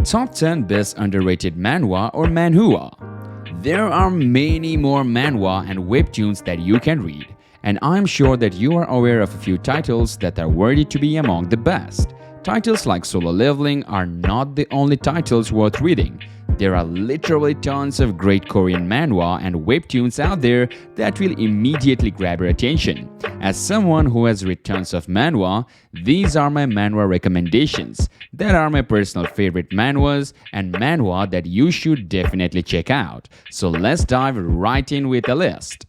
Top 10 Best Underrated Manhwa or Manhua. There are many more manhwa and webtoons that you can read, and I'm sure that you are aware of a few titles that are worthy to be among the best. Titles like Solo Leveling are not the only titles worth reading. There are literally tons of great Korean manhwa and webtoons out there that will immediately grab your attention. As someone who has read tons of manhwa, these are my manhwa recommendations. That are my personal favorite manhwas and manhwa that you should definitely check out. So let's dive right in with a list.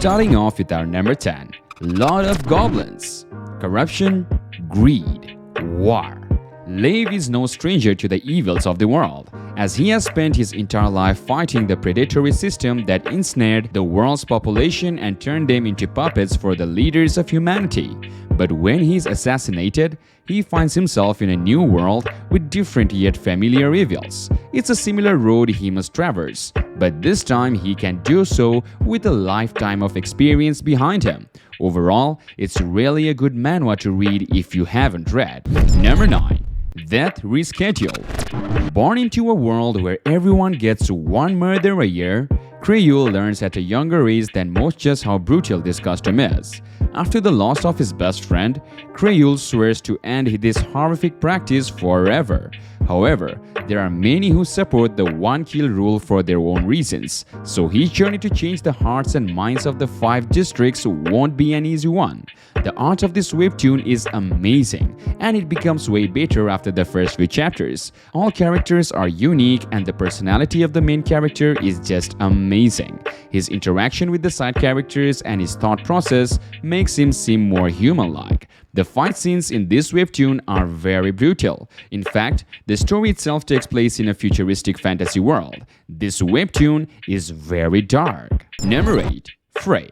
Starting off with our number 10, Lot of Goblins. Corruption, greed, war. Lev is no stranger to the evils of the world, as he has spent his entire life fighting the predatory system that ensnared the world's population and turned them into puppets for the leaders of humanity. But when he is assassinated, he finds himself in a new world with different yet familiar evils. It's a similar road he must traverse, but this time he can do so with a lifetime of experience behind him. Overall, it's really a good manhwa to read if you haven't read. Number 9. Death Rescheduled. Born into a world where everyone gets one murder a year, Kreyul learns at a younger age than most just how brutal this custom is. After the loss of his best friend, Kreyul swears to end this horrific practice forever. However, there are many who support the one-kill rule for their own reasons, so his journey to change the hearts and minds of the 5 districts won't be an easy one. The art of this webtoon is amazing, and it becomes way better after the first few chapters. All characters are unique, and the personality of the main character is just amazing. His interaction with the side characters and his thought process makes him seem more human-like. The fight scenes in this webtoon are very brutal. In fact, the story itself takes place in a futuristic fantasy world. This webtoon is very dark. Number 8. Frey.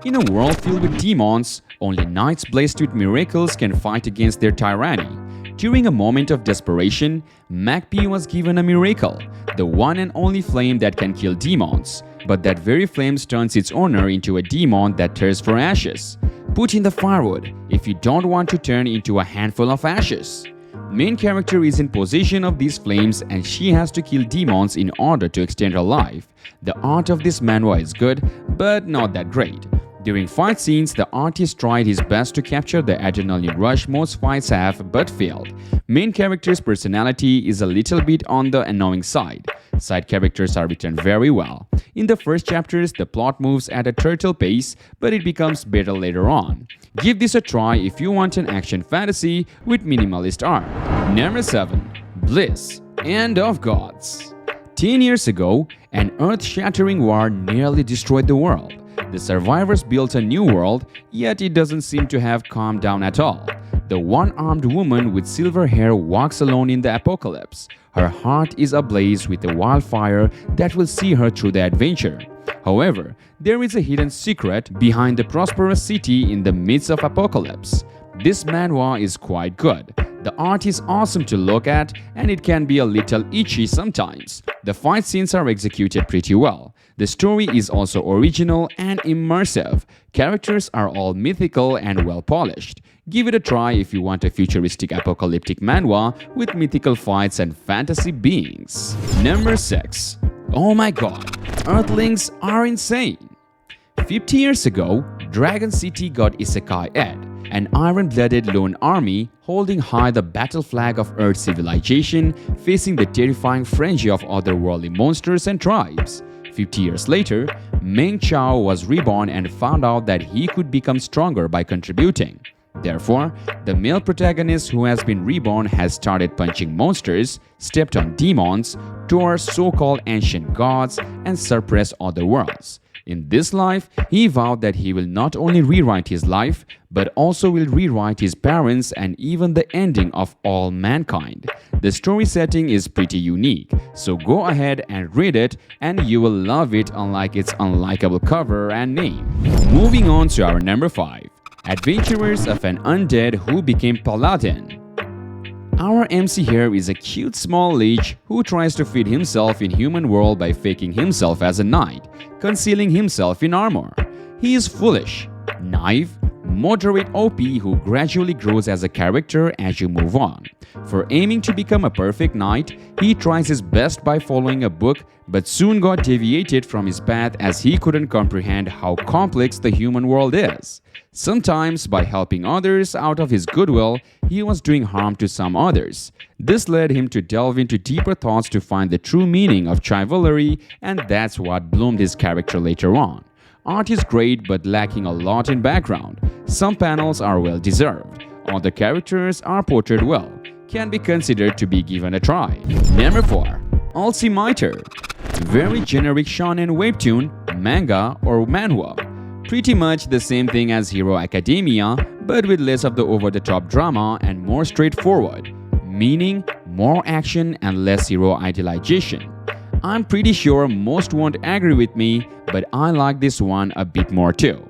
In a world filled with demons, only knights blessed with miracles can fight against their tyranny. During a moment of desperation, Magpie was given a miracle, the one and only flame that can kill demons. But that very flame turns its owner into a demon that thirsts for ashes. Put in the firewood if you don't want to turn into a handful of ashes. Main character is in possession of these flames and she has to kill demons in order to extend her life. The art of this manhwa is good, but not that great. During fight scenes, the artist tried his best to capture the adrenaline rush most fights have but failed. Main character's personality is a little bit on the annoying side. Side characters are written very well. In the first chapters, the plot moves at a turtle pace, but it becomes better later on. Give this a try if you want an action fantasy with minimalist art. Number 7. Bliss and of Gods. 10 years ago, an earth-shattering war nearly destroyed the world. The survivors built a new world, yet it doesn't seem to have calmed down at all. The one-armed woman with silver hair walks alone in the apocalypse. Her heart is ablaze with a wildfire that will see her through the adventure. However, there is a hidden secret behind the prosperous city in the midst of apocalypse. This manhwa is quite good. The art is awesome to look at, and it can be a little itchy sometimes. The fight scenes are executed pretty well. The story is also original and immersive. Characters are all mythical and well polished. Give it a try if you want a futuristic apocalyptic manhwa with mythical fights and fantasy beings. Number 6. Oh my god, Earthlings are insane! 50 years ago, Dragon City got Isekai Ed, an iron-blooded lone army holding high the battle flag of Earth civilization, facing the terrifying frenzy of otherworldly monsters and tribes. 50 years later, Meng Chao was reborn and found out that he could become stronger by contributing. Therefore, the male protagonist who has been reborn has started punching monsters, stepped on demons, tore so-called ancient gods, and suppressed other worlds. In this life, he vowed that he will not only rewrite his life, but also will rewrite his parents and even the ending of all mankind. The story setting is pretty unique, so go ahead and read it and you will love it, unlike its unlikable cover and name. Moving on to our number 5. Adventurers of an Undead who became Paladin. Our MC here is a cute small leech who tries to feed himself in human world by faking himself as a knight, concealing himself in armor. He is foolish, naive, moderate OP who gradually grows as a character as you move on. For aiming to become a perfect knight, he tries his best by following a book but soon got deviated from his path as he couldn't comprehend how complex the human world is. Sometimes, by helping others out of his goodwill, he was doing harm to some others. This led him to delve into deeper thoughts to find the true meaning of chivalry, and that's what bloomed his character later on. Art is great but lacking a lot in background. Some panels are well deserved. Other characters are portrayed well, can be considered to be given a try. Number 4. Ultimiter. Very generic shonen webtoon, manga or manhwa. Pretty much the same thing as Hero Academia, but with less of the over-the-top drama and more straightforward, meaning more action and less hero idealization. I'm pretty sure most won't agree with me, but I like this one a bit more too.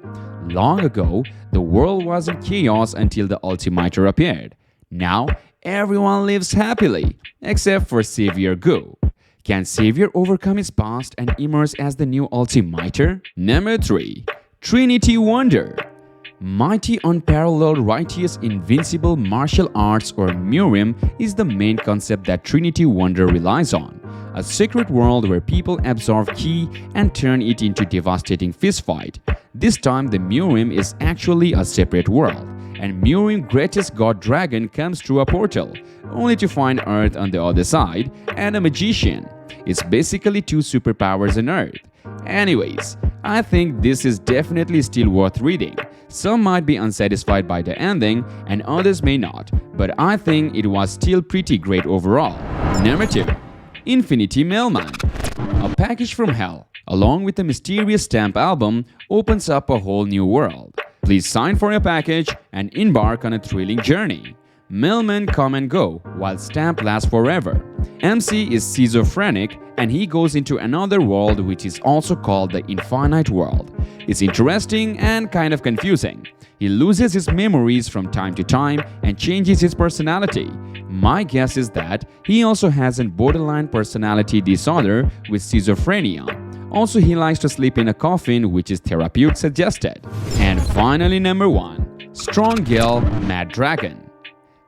Long ago, the world was in chaos until the Ultimiter appeared. Now, everyone lives happily, except for Savior Gu. Can Savior overcome his past and emerge as the new Ultimiter? Number 3. Trinity Wonder. Mighty, unparalleled, righteous, invincible martial arts or Murim is the main concept that Trinity Wonder relies on. A secret world where people absorb ki and turn it into devastating fistfight. This time the Murim is actually a separate world, and Murim greatest god dragon comes through a portal, only to find Earth on the other side and a magician. It's basically two superpowers on Earth. Anyways, I think this is definitely still worth reading. Some might be unsatisfied by the ending and others may not, but I think it was still pretty great overall. Number 2. Infinity Mailman. A package from hell, along with a mysterious stamp album, opens up a whole new world. Please sign for your package and embark on a thrilling journey. Mailmen come and go, while stamp lasts forever. MC is schizophrenic and he goes into another world which is also called the Infinite World. It's interesting and kind of confusing. He loses his memories from time to time and changes his personality. My guess is that he also has a borderline personality disorder with schizophrenia. Also, he likes to sleep in a coffin, which is therapeutic suggested. And finally, number 1. Strong Girl, Mad Dragon.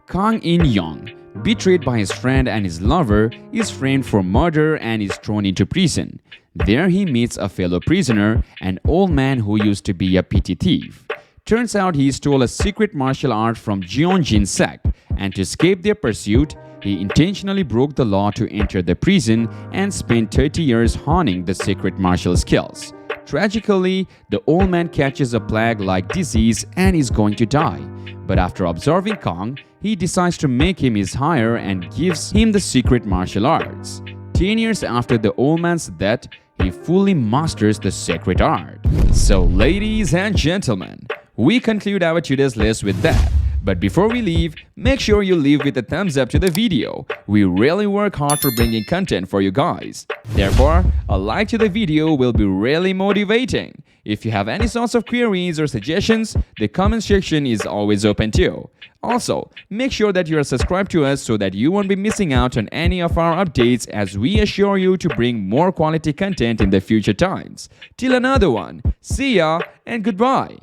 Kang In-young, betrayed by his friend and his lover, is framed for murder and is thrown into prison. There he meets a fellow prisoner, an old man who used to be a petty thief. Turns out he stole a secret martial art from Jeonjin sect, and to escape their pursuit, he intentionally broke the law to enter the prison and spent 30 years honing the secret martial skills. Tragically, the old man catches a plague-like disease and is going to die. But after observing Kang, he decides to make him his hire and gives him the secret martial arts. 10 years after the old man's death, he fully masters the sacred art. So ladies and gentlemen, we conclude our today's list with that. But before we leave, make sure you leave with a thumbs up to the video. We really work hard for bringing content for you guys. Therefore, a like to the video will be really motivating. If you have any sorts of queries or suggestions, the comment section is always open too. Also, make sure that you are subscribed to us so that you won't be missing out on any of our updates as we assure you to bring more quality content in the future times. Till another one, see ya and goodbye.